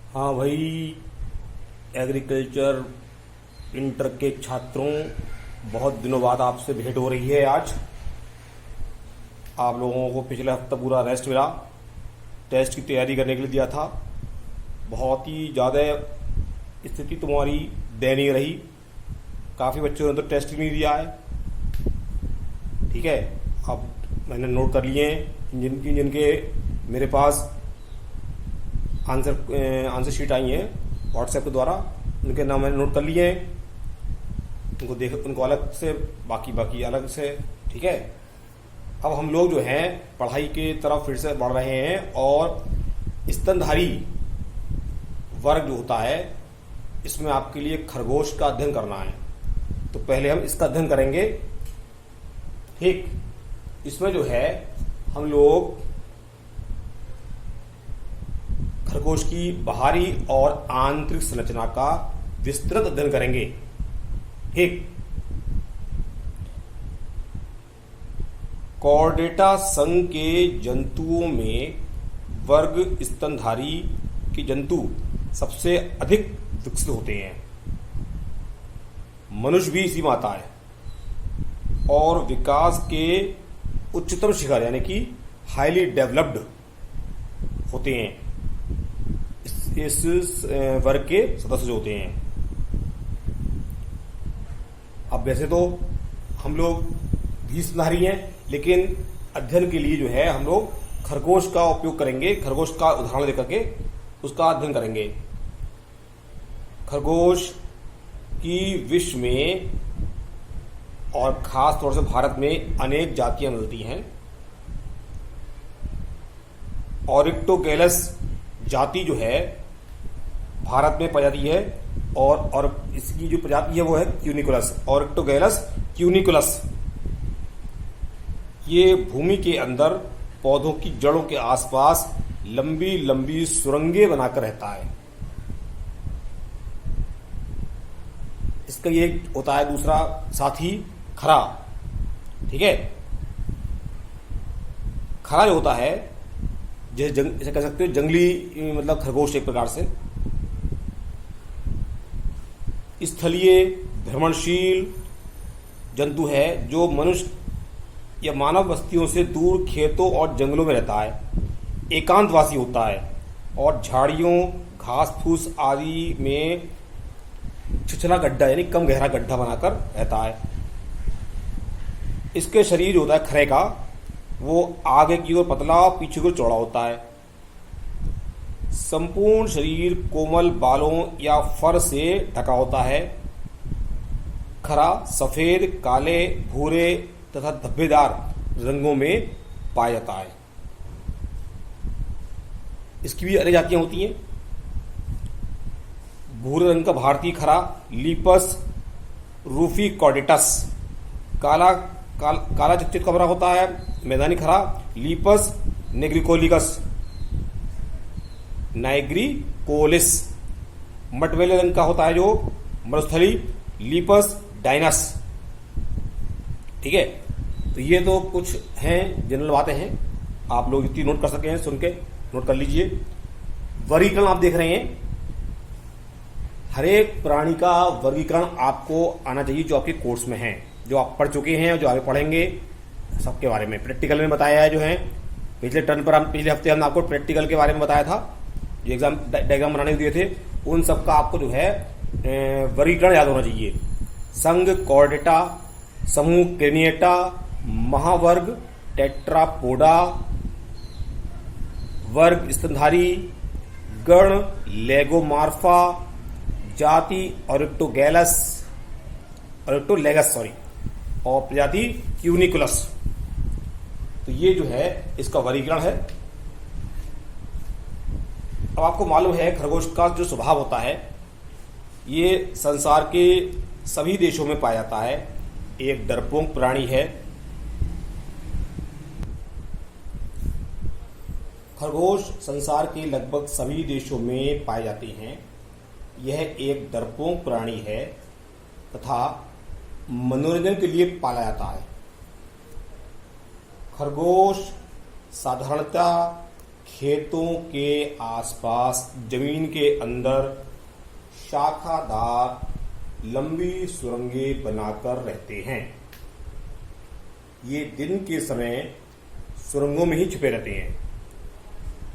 हाँ भाई, agriculture inter के छात्रों, बहुत दिनों बाद आपसे भेंट हो रही है आज। आप लोगों को पिछले हफ्ता पूरा रेस्ट मिला, टेस्ट की तैयारी करने के लिए दिया था। बहुत ही ज़्यादा स्थिति तुम्हारी दयनीय रही। काफ़ी बच्चों ने तो टेस्ट ही नहीं दिया है। ठीक है, अब मैंने नोट कर लिए हैं जिनके मेरे पास आंसर शीट आई है व्हाट्सएप के द्वारा, उनके नाम मैंने नोट कर लिए हैं। उनको अलग से, बाकी अलग से। ठीक है, अब हम लोग जो हैं पढ़ाई के तरफ फिर से बढ़ रहे हैं और स्तनधारी वर्ग जो होता है, इसमें आपके लिए खरगोश का अध्ययन करना है। तो पहले हम इसका अध्ययन करेंगे। ठीक, इसमें जो है हम लोग खरगोश की बाहरी और आंतरिक संरचना का विस्तृत अध्ययन करेंगे। ठीक, कॉर्डेटा संघ के जंतुओं में वर्ग स्तनधारी के जंतु सबसे अधिक विकसित होते हैं। मनुष्य भी इसी में आता है और विकास के उच्चतम शिखर यानी कि हाईली डेवलप्ड होते हैं इस वर्ग के सदस्य जो होते हैं। अब वैसे तो हम लोग भी स्तनधारी हैं, लेकिन अध्ययन के लिए जो है हम लोग खरगोश का उपयोग करेंगे। खरगोश का उदाहरण देकर के उसका अध्ययन करेंगे। खरगोश की विश्व में और खास तौर से भारत में अनेक जातियां मिलती हैं। ऑरिक्टोगैलस जाति जो है भारत में पाई जाती है और इसकी जो प्रजाति है वो है क्यूनिकुलस, ऑरिक्टोगैलस क्यूनिकुलस। ये भूमि के अंदर पौधों की जड़ों के आसपास लंबी लंबी सुरंगें बनाकर रहता है। इसका ये होता है दूसरा साथी खरा। ठीक है, खरा जो होता है जैसे कह सकते हो जंगली, मतलब खरगोश एक प्रकार से स्थलीय भ्रमणशील जंतु है जो मनुष्य या मानव बस्तियों से दूर खेतों और जंगलों में रहता है। एकांतवासी होता है और झाड़ियों, घास फूस आदि में छिछला गड्ढा यानी कम गहरा गड्ढा बनाकर रहता है। इसके शरीर जो होता है खरे का, वो आगे की ओर पतला और पीछे की ओर चौड़ा होता है। संपूर्ण शरीर कोमल बालों या फर से ढका होता है। खरा सफेद, काले, भूरे तथा धब्बेदार रंगों में पाया जाता है। इसकी भी अनेक जातियां होती हैं। भूरे रंग का भारतीय खरा लीपस रूफी कॉर्डेटस, काला चित्तित कमरा होता है मैदानी खरा लीपस नेग्रिकोलिकस नाइग्रिकोलिस। मटमैले रंग का होता है जो मरुस्थली लीपस डाइनस। ठीक है, तो ये तो कुछ हैं जनरल बातें हैं, आप लोग इतनी नोट कर सके हैं, सुन के नोट कर लीजिए। वर्गीकरण आप देख रहे हैं, हर एक प्राणी का वर्गीकरण आपको आना चाहिए जो आपके कोर्स में है, जो आप पढ़ चुके हैं और जो आगे पढ़ेंगे सबके बारे में प्रैक्टिकल में बताया है। जो है पिछले हफ्ते हमने आपको प्रैक्टिकल के बारे में बताया था, जो एग्जाम डायग्राम बनाने दिए थे, उन सबका आपको जो है वर्गीकरण याद होना चाहिए। संघ कॉर्डेटा, समूह क्रेनिएटा, महावर्ग टेट्रापोडा, वर्ग स्तनधारी, गण लेगोमार्फा, जाति ऑरिक्टोगैलस और प्रजाति क्यूनिकुलस। तो ये जो है इसका वर्गीकरण है। अब आपको मालूम है खरगोश का जो स्वभाव होता है, ये संसार के सभी देशों में पाया जाता है। एक डरपोक प्राणी है। खरगोश संसार के लगभग सभी देशों में पाए जाते हैं। यह एक डरपोक प्राणी है तथा मनोरंजन के लिए पाला जाता है। खरगोश साधारणतः खेतों के आसपास जमीन के अंदर शाखादार लंबी सुरंगें बनाकर रहते हैं। ये दिन के समय सुरंगों में ही छिपे रहते हैं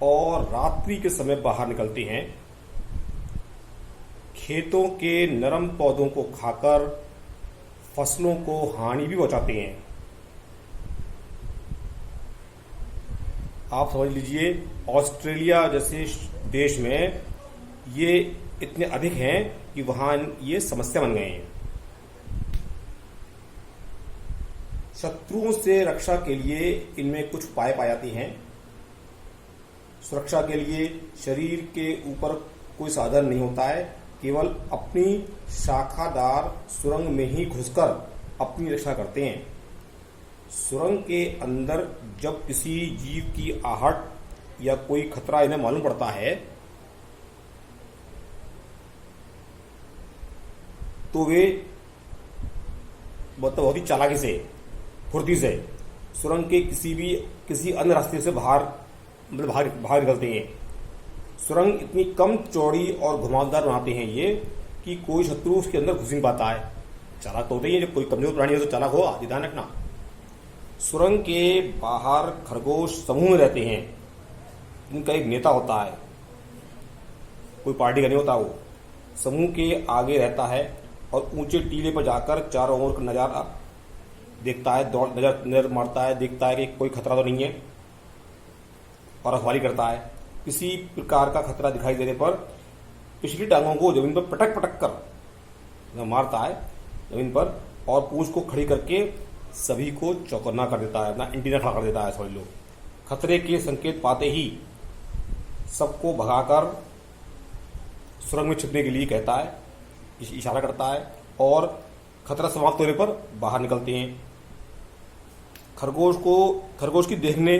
और रात्रि के समय बाहर निकलते हैं। खेतों के नरम पौधों को खाकर फसलों को हानि भी पहुंचाते हैं। आप समझ लीजिए ऑस्ट्रेलिया जैसे देश में ये इतने अधिक हैं कि वहां ये समस्या बन गए हैं। शत्रुओं से रक्षा के लिए इनमें कुछ उपाय पाए जाते हैं। सुरक्षा के लिए शरीर के ऊपर कोई साधन नहीं होता है, केवल अपनी शाखादार सुरंग में ही घुसकर अपनी रक्षा करते हैं। सुरंग के अंदर जब किसी जीव की आहट या कोई खतरा इन्हें मालूम पड़ता है तो वे बहुत ही चालाकी से, फुर्ती से सुरंग के किसी अन्य रास्ते से बाहर निकलते हैं। सुरंग इतनी कम चौड़ी और घुमावदार बनाते हैं ये कि कोई शत्रु उसके अंदर घुस नहीं पाता है। चालाक तो होते ही है, जब कोई कमजोर प्राणी है तो चालाक होगा, ध्यान रखना। सुरंग के बाहर खरगोश समूह में रहते हैं। इनका एक नेता होता है, कोई पार्टी का नहीं होता, वो समूह के आगे रहता है और ऊंचे टीले पर जाकर चारों ओर का नजारा देखता है, नजर मारता है, देखता है कि कोई खतरा तो नहीं है और रखवाली करता है। किसी प्रकार का खतरा दिखाई देने पर पिछली टांगों को जमीन पर पटक पटक कर मारता है जमीन पर और पूंछ को खड़ी करके सभी को चौकन्ना कर देता है, अपना एंटीना खड़ा कर देता है। सभी लोग खतरे के संकेत पाते ही सबको भगाकर सुरंग में छिपने के लिए कहता है, इशारा करता है और खतरा समाप्त होने पर बाहर निकलते हैं। खरगोश की देखने,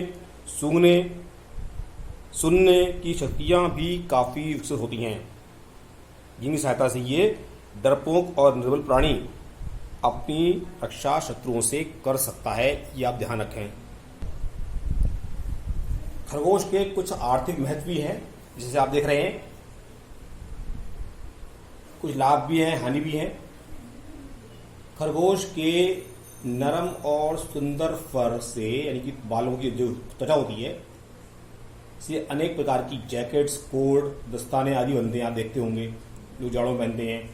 सूंघने, सुनने की शक्तियां भी काफी विकसित होती हैं, जिनकी सहायता से ये डरपोक और निर्बल प्राणी अपनी रक्षा शत्रुओं से कर सकता है। ये आप ध्यान रखें। खरगोश के कुछ आर्थिक महत्व भी हैं, जिसे आप देख रहे हैं। कुछ लाभ भी हैं, हानि भी हैं। खरगोश के नरम और सुंदर फर से, यानी कि बालों की जो त्वचा होती है, से अनेक प्रकार की जैकेट्स, कोट, दस्ताने आदि बनते हैं। आप देखते होंगे जो जाड़ों में पहनते हैं।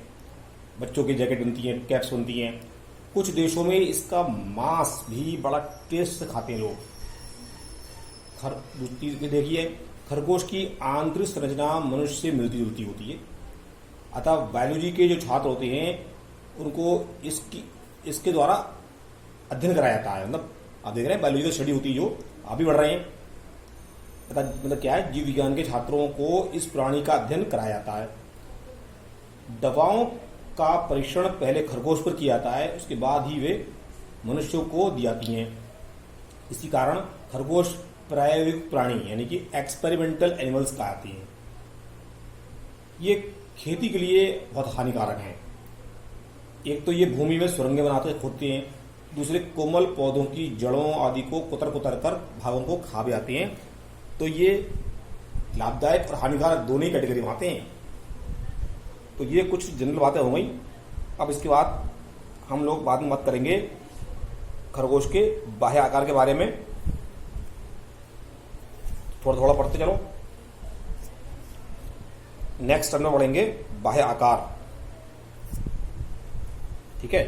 बच्चों की जैकेट बनती हैं, कैप्स बनती हैं। कुछ देशों में इसका मांस भी बड़ा टेस्ट से खाते हैं लोग। देखिए, खरगोश की आंतरिक संरचना मनुष्य से मिलती जुलती होती है, अतः बायोलॉजी के जो छात्र होते हैं उनको इसके द्वारा अध्ययन कराया जाता है। मतलब आप देख रहे हैं बायोलॉजी की स्टडी होती है, जो आप भी बढ़ रहे हैं। मतलब क्या है, जीव विज्ञान के छात्रों को इस प्राणी का अध्ययन कराया जाता है। दवाओं का परीक्षण पहले खरगोश पर किया जाता है, उसके बाद ही वे मनुष्यों को दी जाती हैं। इसी कारण खरगोश प्रायोगिक प्राणी यानी कि एक्सपेरिमेंटल एनिमल्स कहलाती हैं। ये खेती के लिए बहुत हानिकारक हैं। एक तो ये भूमि में सुरंगें बनाते खोदते हैं, दूसरे कोमल पौधों की जड़ों आदि को कुतर कर भागों को खा भी आते हैं। तो ये लाभदायक और हानिकारक दोनों ही कैटेगरी में आते हैं। तो ये कुछ जनरल बातें हो गई। अब इसके बाद हम लोग बाद में बात करेंगे खरगोश के बाह्य आकार के बारे में। थोड़ा थोड़ा पढ़ते चलो। नेक्स्ट टर्म में पढ़ेंगे बाह्य आकार, ठीक है।